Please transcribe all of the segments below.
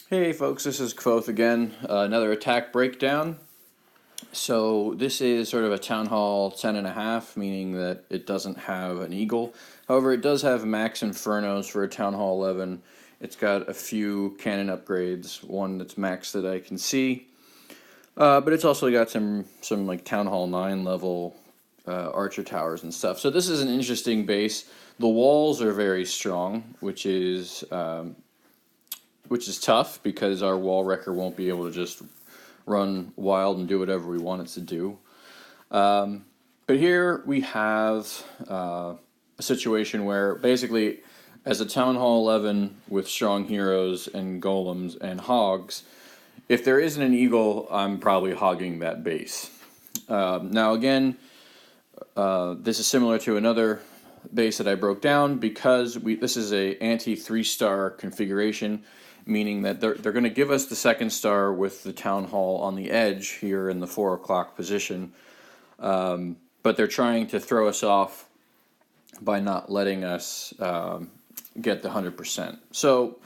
Hey folks, this is Kvothe again. Another attack breakdown. So this is sort of a Town Hall 10.5, meaning that it doesn't have an eagle. However, it does have max infernos for a Town Hall 11. It's got a few cannon upgrades, one that's max that I can see. But it's also got some like Town Hall 9 level archer towers and stuff. So this is an interesting base. The walls are very strong, which is tough because our wall wrecker won't be able to just run wild and do whatever we want it to do. But here we have a situation where basically, as a Town Hall 11 with strong heroes and golems and hogs, if there isn't an eagle, I'm probably hogging that base. Now again, this is similar to another base that I broke down because this is a anti 3-star configuration, meaning that they're going to give us the second star with the Town Hall on the edge here in the 4 o'clock position, but they're trying to throw us off by not letting us get the 100%. So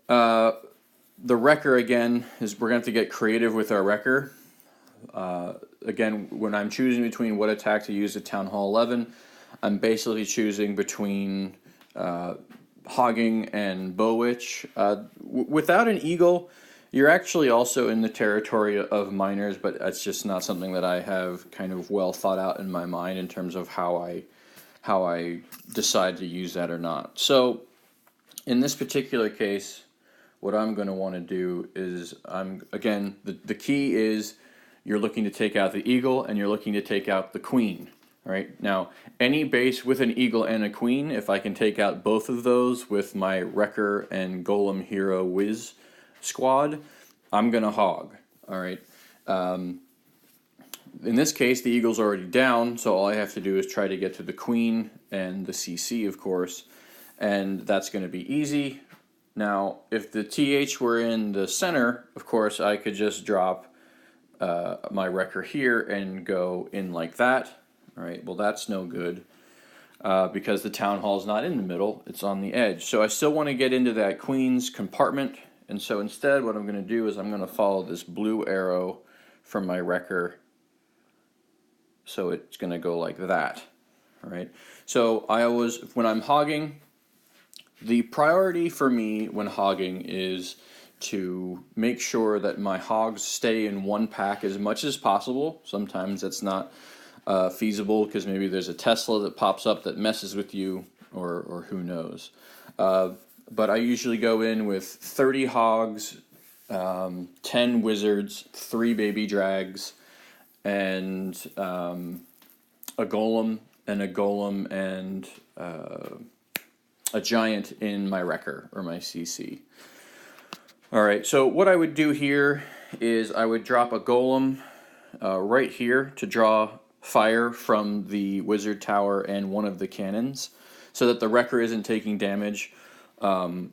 the wrecker again is we're going to have to get creative with our wrecker. Again, when I'm choosing between what attack to use at Town Hall 11, I'm basically choosing between hogging and bow witch. Without an eagle, you're actually also in the territory of miners, but that's just not something that I have kind of well thought out in my mind in terms of how I decide to use that or not. So in this particular case, what I'm going to want to do is the key is you're looking to take out the eagle and you're looking to take out the queen. All right, now any base with an eagle and a queen, if I can take out both of those with my wrecker and golem hero whiz squad, I'm gonna hog. All right. In this case, the eagle's already down, so all I have to do is try to get to the queen and the CC, of course, and that's going to be easy. Now, if the TH were in the center, of course, I could just drop my wrecker here and go in like that. All right, well, that's no good because the Town Hall's not in the middle, it's on the edge. So I still want to get into that queen's compartment, and so instead what I'm going to do is I'm going to follow this blue arrow from my wrecker, so it's going to go like that. All right, so when I'm hogging, the priority for me when hogging is to make sure that my hogs stay in one pack as much as possible. Sometimes that's not feasible because maybe there's a Tesla that pops up that messes with you, or who knows. But I usually go in with 30 hogs, 10 wizards, 3 baby drags, and a golem and a giant in my wrecker or my CC. All right, so what I would do here is I would drop a golem right here to draw fire from the wizard tower and one of the cannons so that the wrecker isn't taking damage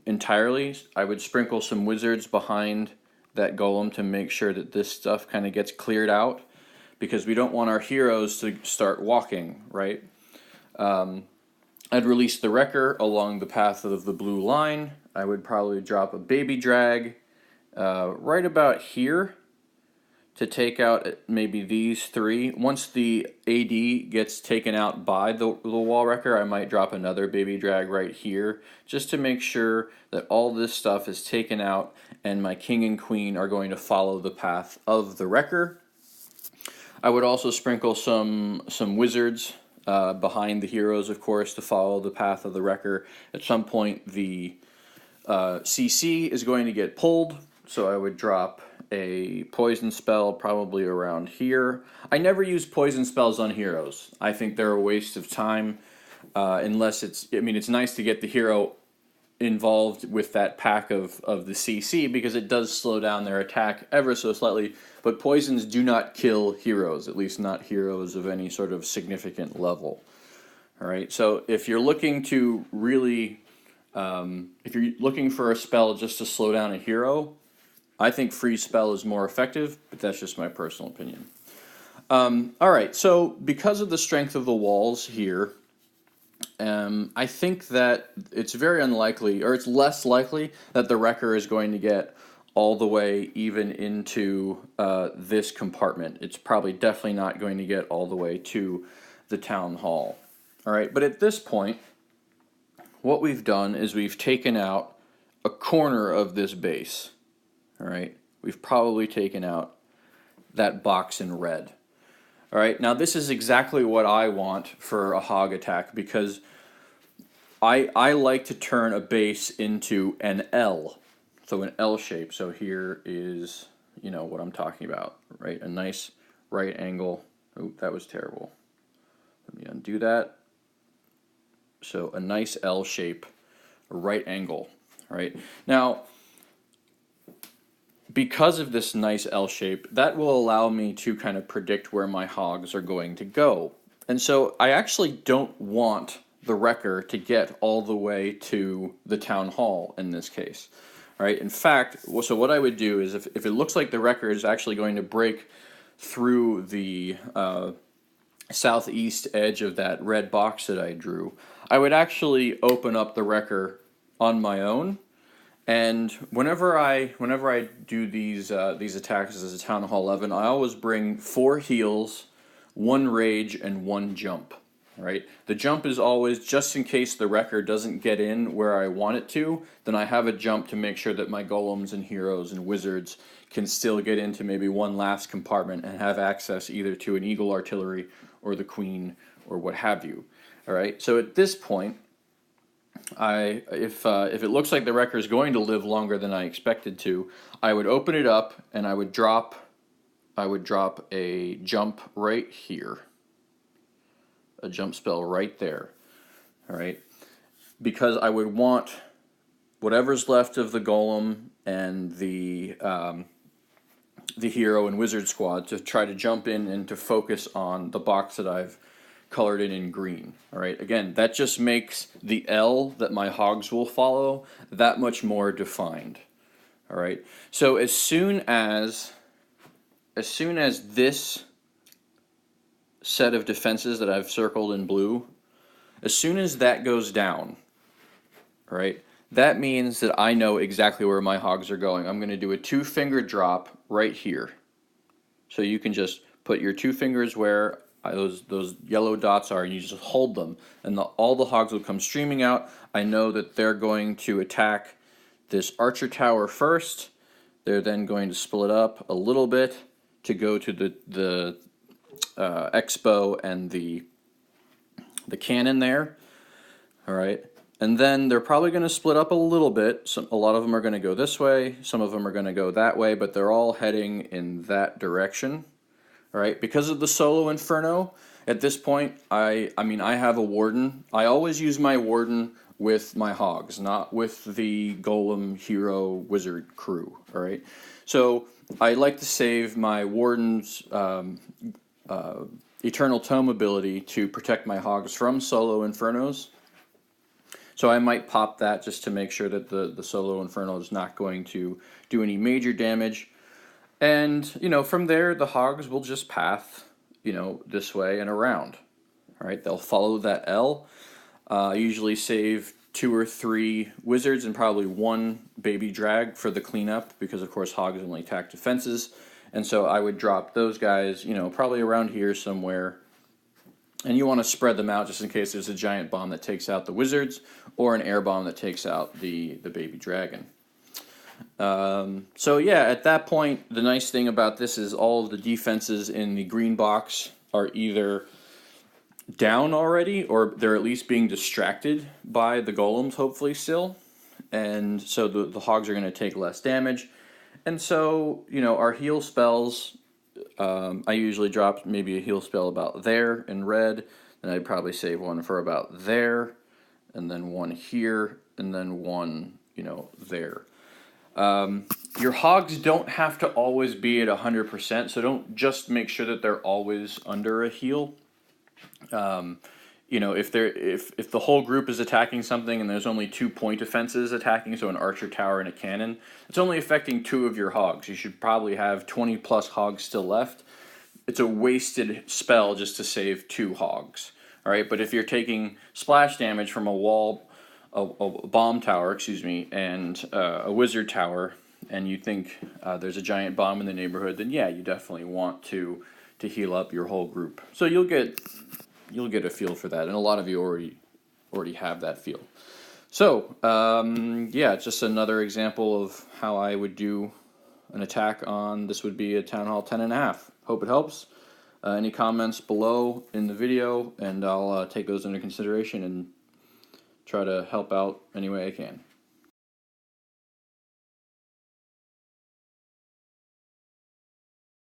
entirely. I would sprinkle some wizards behind that golem to make sure that this stuff kind of gets cleared out because we don't want our heroes to start walking, right? I'd release the wrecker along the path of the blue line. I would probably drop a baby drag right about here to take out maybe these 3. Once the AD gets taken out by the wall wrecker, I might drop another baby drag right here just to make sure that all this stuff is taken out and my king and queen are going to follow the path of the wrecker. I would also sprinkle some wizards behind the heroes, of course, to follow the path of the wrecker. At some point, the CC is going to get pulled, so I would drop a poison spell probably around here. I never use poison spells on heroes. I think they're a waste of time unless it's nice to get the hero involved with that pack of the CC because it does slow down their attack ever so slightly, but poisons do not kill heroes, at least not heroes of any sort of significant level. All right, so if you're looking to really, if you're looking for a spell just to slow down a hero, I think freeze spell is more effective, but that's just my personal opinion. All right, so because of the strength of the walls here, I think that it's very unlikely, or it's less likely, that the wrecker is going to get all the way even into this compartment. It's probably definitely not going to get all the way to the town hall. All right, but at this point, what we've done is we've taken out a corner of this base. All right, we've probably taken out that box in red. All right, now this is exactly what I want for a hog attack, because I like to turn a base into an L, so an L shape. So here is, you know, what I'm talking about, right? A nice right angle. Oh, that was terrible. Let me undo that. So a nice L shape, a right angle, right? Now, because of this nice L shape, that will allow me to kind of predict where my hogs are going to go. And so I actually don't want the wrecker to get all the way to the town hall in this case. All right. In fact, so what I would do is if it looks like the wrecker is actually going to break through the southeast edge of that red box that I drew, I would actually open up the wrecker on my own. And whenever I do these attacks as a Town Hall 11, I always bring 4 heals, 1 rage, and 1 jump. Right? The jump is always just in case the wrecker doesn't get in where I want it to. Then I have a jump to make sure that my golems and heroes and wizards can still get into maybe one last compartment and have access either to an eagle artillery or the queen or what have you. All right. So at this point, if it looks like the wrecker is going to live longer than I expected to, I would open it up and I would drop a jump right here, a jump spell right there. All right, because I would want whatever's left of the golem and the hero and wizard squad to try to jump in and to focus on the box that I've colored in green. All right, again, that just makes the L that my hogs will follow that much more defined. All right, so as soon as this set of defenses that I've circled in blue, as soon as that goes down, all right, that means that I know exactly where my hogs are going. I'm going to do a 2-finger drop right here. So you can just put your 2 fingers where those yellow dots are, and you just hold them, and all the hogs will come streaming out. I know that they're going to attack this archer tower first. They're then going to split up a little bit to go to the X-bow and the cannon there. All right, and then they're probably going to split up a little bit. A lot of them are going to go this way. Some of them are going to go that way, but they're all heading in that direction. All right, because of the solo inferno, at this point, I mean, I have a warden. I always use my warden with my hogs, not with the golem, hero, wizard crew. All right, so I like to save my warden's eternal tome ability to protect my hogs from solo infernos. So I might pop that just to make sure that the solo inferno is not going to do any major damage. And, you know, from there, the hogs will just path, you know, this way and around. All right, they'll follow that L. I usually save 2 or 3 wizards and probably 1 baby drag for the cleanup, because, of course, hogs only attack defenses. And so I would drop those guys, you know, probably around here somewhere. And you want to spread them out just in case there's a giant bomb that takes out the wizards or an air bomb that takes out the baby dragon. So yeah, at that point, the nice thing about this is all of the defenses in the green box are either down already, or they're at least being distracted by the golems, hopefully still. And so the hogs are going to take less damage. And so, you know, our heal spells, I usually drop maybe a heal spell about there in red, and I'd probably save one for about there, and then one here, and then one, you know, there. Your hogs don't have to always be at 100%, so don't just make sure that they're always under a heal. You know, if the whole group is attacking something and there's only 2 point defenses attacking, so an archer tower and a cannon, it's only affecting 2 of your hogs. You should probably have 20 plus hogs still left. It's a wasted spell just to save 2 hogs. All right, but if you're taking splash damage from a wall, a bomb tower, excuse me, and a wizard tower, and you think there's a giant bomb in the neighborhood, then yeah, you definitely want to heal up your whole group. So you'll get a feel for that, and a lot of you already have that feel. So yeah, just another example of how I would do an attack on, this would be a Town Hall 10.5. Hope it helps. Any comments below in the video, and I'll take those into consideration and try to help out any way I can.